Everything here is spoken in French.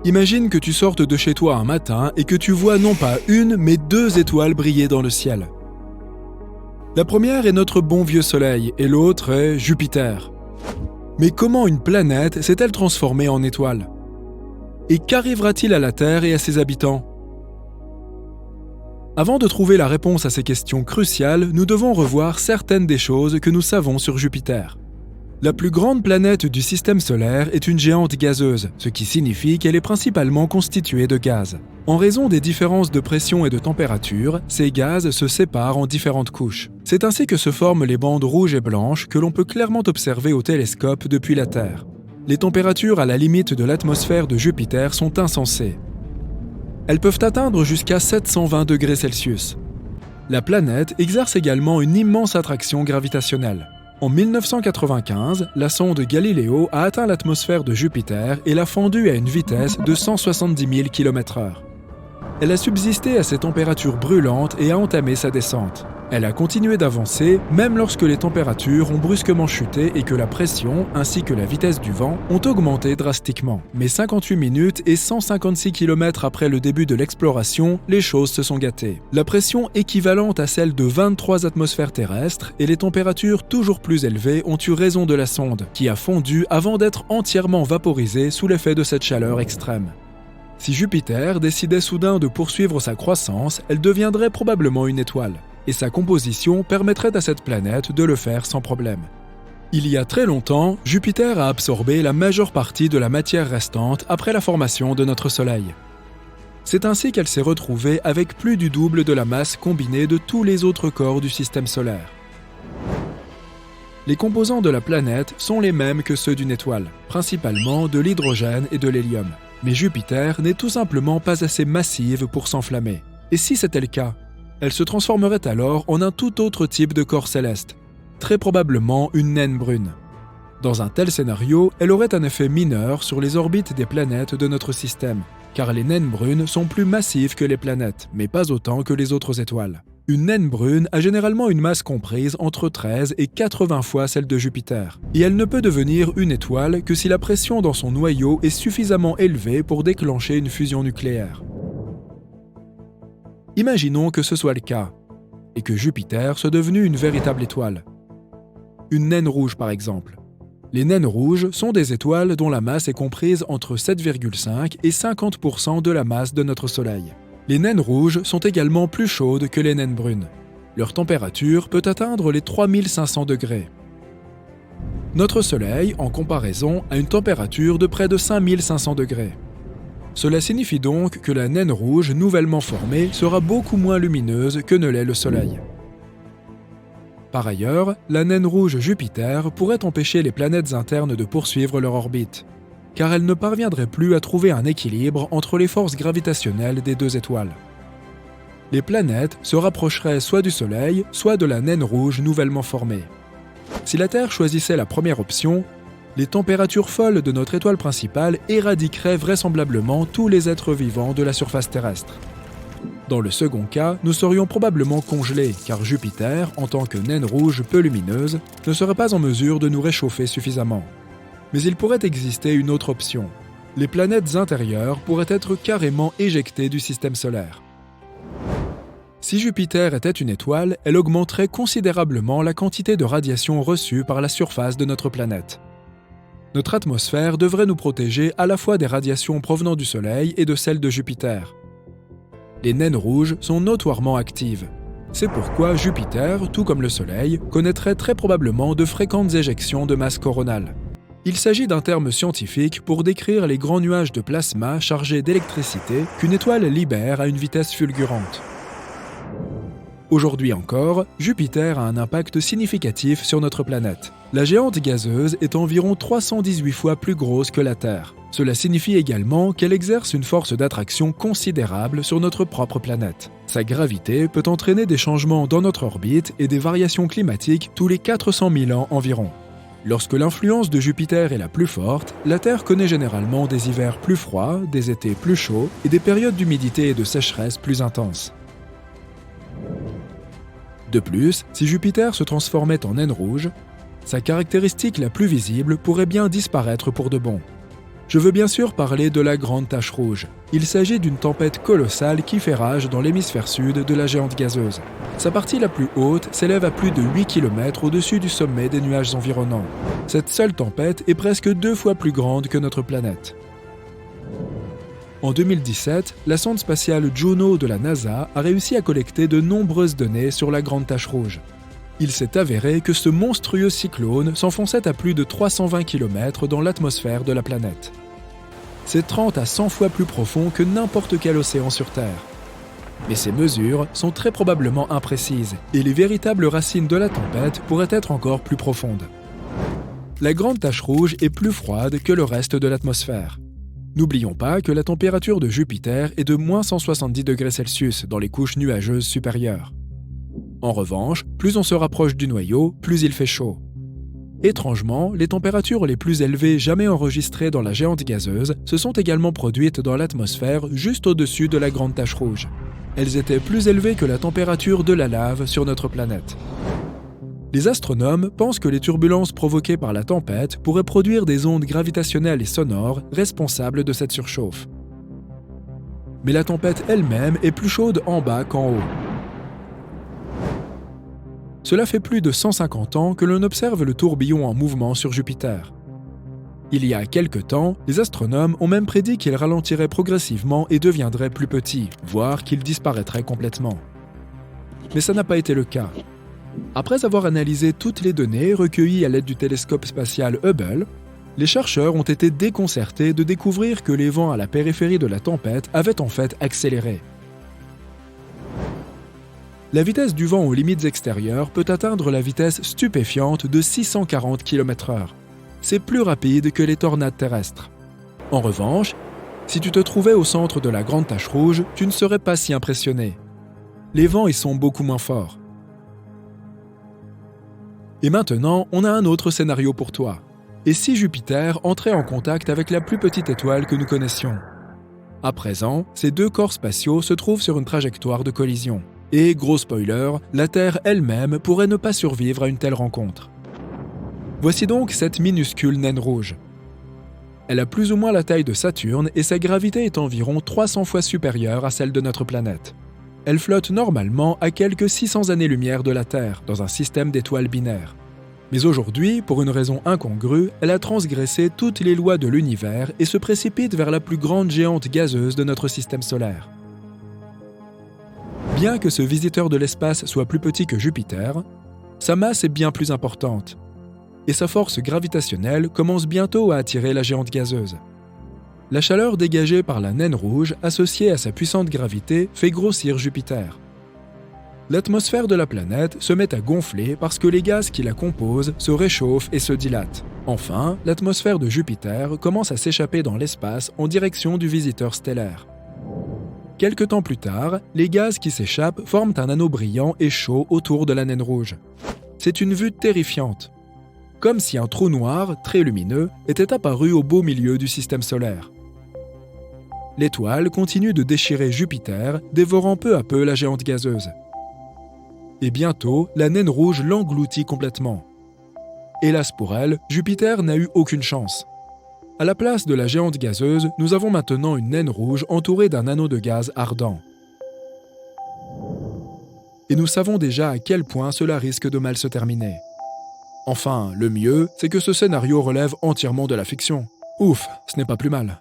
Imagine que tu sortes de chez toi un matin et que tu vois non pas une, mais 2 étoiles briller dans le ciel. La première est notre bon vieux Soleil et l'autre est Jupiter. Mais comment une planète s'est-elle transformée en étoile? Et qu'arrivera-t-il à la Terre et à ses habitants? Avant de trouver la réponse à ces questions cruciales, nous devons revoir certaines des choses que nous savons sur Jupiter. La plus grande planète du système solaire est une géante gazeuse, ce qui signifie qu'elle est principalement constituée de gaz. En raison des différences de pression et de température, ces gaz se séparent en différentes couches. C'est ainsi que se forment les bandes rouges et blanches que l'on peut clairement observer au télescope depuis la Terre. Les températures à la limite de l'atmosphère de Jupiter sont insensées. Elles peuvent atteindre jusqu'à 720 degrés Celsius. La planète exerce également une immense attraction gravitationnelle. En 1995, la sonde Galileo a atteint l'atmosphère de Jupiter et l'a fendue à une vitesse de 170 000 km/h. Elle a subsisté à ces températures brûlantes et a entamé sa descente. Elle a continué d'avancer même lorsque les températures ont brusquement chuté et que la pression ainsi que la vitesse du vent ont augmenté drastiquement. Mais 58 minutes et 156 km après le début de l'exploration, les choses se sont gâtées. La pression équivalente à celle de 23 atmosphères terrestres et les températures toujours plus élevées ont eu raison de la sonde, qui a fondu avant d'être entièrement vaporisée sous l'effet de cette chaleur extrême. Si Jupiter décidait soudain de poursuivre sa croissance, elle deviendrait probablement une étoile, et sa composition permettrait à cette planète de le faire sans problème. Il y a très longtemps, Jupiter a absorbé la majeure partie de la matière restante après la formation de notre Soleil. C'est ainsi qu'elle s'est retrouvée avec plus du double de la masse combinée de tous les autres corps du système solaire. Les composants de la planète sont les mêmes que ceux d'une étoile, principalement de l'hydrogène et de l'hélium. Mais Jupiter n'est tout simplement pas assez massive pour s'enflammer. Et si c'était le cas, elle se transformerait alors en un tout autre type de corps céleste, très probablement une naine brune. Dans un tel scénario, elle aurait un effet mineur sur les orbites des planètes de notre système, car les naines brunes sont plus massives que les planètes, mais pas autant que les autres étoiles. Une naine brune a généralement une masse comprise entre 13 et 80 fois celle de Jupiter, et elle ne peut devenir une étoile que si la pression dans son noyau est suffisamment élevée pour déclencher une fusion nucléaire. Imaginons que ce soit le cas, et que Jupiter soit devenu une véritable étoile. Une naine rouge par exemple. Les naines rouges sont des étoiles dont la masse est comprise entre 7,5 et 50% de la masse de notre Soleil. Les naines rouges sont également plus chaudes que les naines brunes. Leur température peut atteindre les 3500 degrés. Notre Soleil, en comparaison, a une température de près de 5500 degrés. Cela signifie donc que la naine rouge nouvellement formée sera beaucoup moins lumineuse que ne l'est le Soleil. Par ailleurs, la naine rouge Jupiter pourrait empêcher les planètes internes de poursuivre leur orbite, car elle ne parviendrait plus à trouver un équilibre entre les forces gravitationnelles des 2 étoiles. Les planètes se rapprocheraient soit du Soleil, soit de la naine rouge nouvellement formée. Si la Terre choisissait la première option, les températures folles de notre étoile principale éradiqueraient vraisemblablement tous les êtres vivants de la surface terrestre. Dans le second cas, nous serions probablement congelés, car Jupiter, en tant que naine rouge peu lumineuse, ne serait pas en mesure de nous réchauffer suffisamment. Mais il pourrait exister une autre option. Les planètes intérieures pourraient être carrément éjectées du système solaire. Si Jupiter était une étoile, elle augmenterait considérablement la quantité de radiation reçue par la surface de notre planète. Notre atmosphère devrait nous protéger à la fois des radiations provenant du Soleil et de celles de Jupiter. Les naines rouges sont notoirement actives. C'est pourquoi Jupiter, tout comme le Soleil, connaîtrait très probablement de fréquentes éjections de masse coronale. Il s'agit d'un terme scientifique pour décrire les grands nuages de plasma chargés d'électricité qu'une étoile libère à une vitesse fulgurante. Aujourd'hui encore, Jupiter a un impact significatif sur notre planète. La géante gazeuse est environ 318 fois plus grosse que la Terre. Cela signifie également qu'elle exerce une force d'attraction considérable sur notre propre planète. Sa gravité peut entraîner des changements dans notre orbite et des variations climatiques tous les 400 000 ans environ. Lorsque l'influence de Jupiter est la plus forte, la Terre connaît généralement des hivers plus froids, des étés plus chauds et des périodes d'humidité et de sécheresse plus intenses. De plus, si Jupiter se transformait en naine rouge, sa caractéristique la plus visible pourrait bien disparaître pour de bon. Je veux bien sûr parler de la Grande Tache Rouge. Il s'agit d'une tempête colossale qui fait rage dans l'hémisphère sud de la géante gazeuse. Sa partie la plus haute s'élève à plus de 8 km au-dessus du sommet des nuages environnants. Cette seule tempête est presque 2 fois plus grande que notre planète. En 2017, la sonde spatiale Juno de la NASA a réussi à collecter de nombreuses données sur la Grande Tache Rouge. Il s'est avéré que ce monstrueux cyclone s'enfonçait à plus de 320 km dans l'atmosphère de la planète. C'est 30 à 100 fois plus profond que n'importe quel océan sur Terre. Mais ces mesures sont très probablement imprécises et les véritables racines de la tempête pourraient être encore plus profondes. La Grande Tache Rouge est plus froide que le reste de l'atmosphère. N'oublions pas que la température de Jupiter est de moins 170 degrés Celsius dans les couches nuageuses supérieures. En revanche, plus on se rapproche du noyau, plus il fait chaud. Étrangement, les températures les plus élevées jamais enregistrées dans la géante gazeuse se sont également produites dans l'atmosphère juste au-dessus de la Grande Tache Rouge. Elles étaient plus élevées que la température de la lave sur notre planète. Les astronomes pensent que les turbulences provoquées par la tempête pourraient produire des ondes gravitationnelles et sonores responsables de cette surchauffe. Mais la tempête elle-même est plus chaude en bas qu'en haut. Cela fait plus de 150 ans que l'on observe le tourbillon en mouvement sur Jupiter. Il y a quelque temps, les astronomes ont même prédit qu'il ralentirait progressivement et deviendrait plus petit, voire qu'il disparaîtrait complètement. Mais ça n'a pas été le cas. Après avoir analysé toutes les données recueillies à l'aide du télescope spatial Hubble, les chercheurs ont été déconcertés de découvrir que les vents à la périphérie de la tempête avaient en fait accéléré. La vitesse du vent aux limites extérieures peut atteindre la vitesse stupéfiante de 640 km/h. C'est plus rapide que les tornades terrestres. En revanche, si tu te trouvais au centre de la Grande Tache Rouge, tu ne serais pas si impressionné. Les vents y sont beaucoup moins forts. Et maintenant, on a un autre scénario pour toi. Et si Jupiter entrait en contact avec la plus petite étoile que nous connaissions? À présent, ces deux corps spatiaux se trouvent sur une trajectoire de collision. Et, gros spoiler, la Terre elle-même pourrait ne pas survivre à une telle rencontre. Voici donc cette minuscule naine rouge. Elle a plus ou moins la taille de Saturne et sa gravité est environ 300 fois supérieure à celle de notre planète. Elle flotte normalement à quelques 600 années-lumière de la Terre, dans un système d'étoiles binaires. Mais aujourd'hui, pour une raison incongrue, elle a transgressé toutes les lois de l'univers et se précipite vers la plus grande géante gazeuse de notre système solaire. Bien que ce visiteur de l'espace soit plus petit que Jupiter, sa masse est bien plus importante, et sa force gravitationnelle commence bientôt à attirer la géante gazeuse. La chaleur dégagée par la naine rouge, associée à sa puissante gravité, fait grossir Jupiter. L'atmosphère de la planète se met à gonfler parce que les gaz qui la composent se réchauffent et se dilatent. Enfin, l'atmosphère de Jupiter commence à s'échapper dans l'espace en direction du visiteur stellaire. Quelque temps plus tard, les gaz qui s'échappent forment un anneau brillant et chaud autour de la naine rouge. C'est une vue terrifiante, comme si un trou noir, très lumineux, était apparu au beau milieu du système solaire. L'étoile continue de déchirer Jupiter, dévorant peu à peu la géante gazeuse. Et bientôt, la naine rouge l'engloutit complètement. Hélas pour elle, Jupiter n'a eu aucune chance. À la place de la géante gazeuse, nous avons maintenant une naine rouge entourée d'un anneau de gaz ardent. Et nous savons déjà à quel point cela risque de mal se terminer. Enfin, le mieux, c'est que ce scénario relève entièrement de la fiction. Ouf, ce n'est pas plus mal.